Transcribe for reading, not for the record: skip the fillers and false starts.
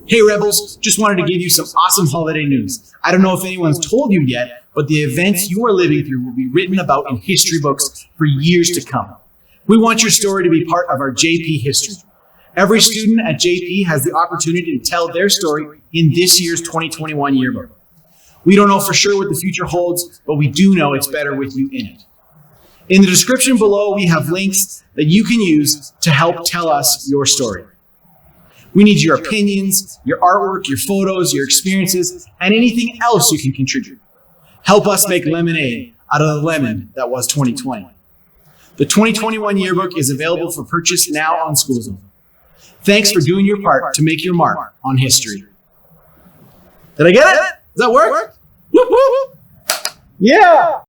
Hey Rebels, just wanted to give you some awesome holiday news. I don't know if anyone's told you yet, but the events you are living through will be written about in history books for years to come. We want your story to be part of our JP history. Every student at JP has the opportunity to tell their story in this year's 2021 yearbook. We don't know for sure what the future holds, but we do know it's better with you in it. In the description below, we have links that you can use to help tell us your story. We need your opinions, your artwork, your photos, your experiences, and anything else you can contribute. Help us make lemonade out of the lemon that was 2020. The 2021 yearbook is available for purchase now on schoolzone. Thanks for doing your part to make your mark on history. Did I get it? Does that work? Whoop, whoop. Yeah!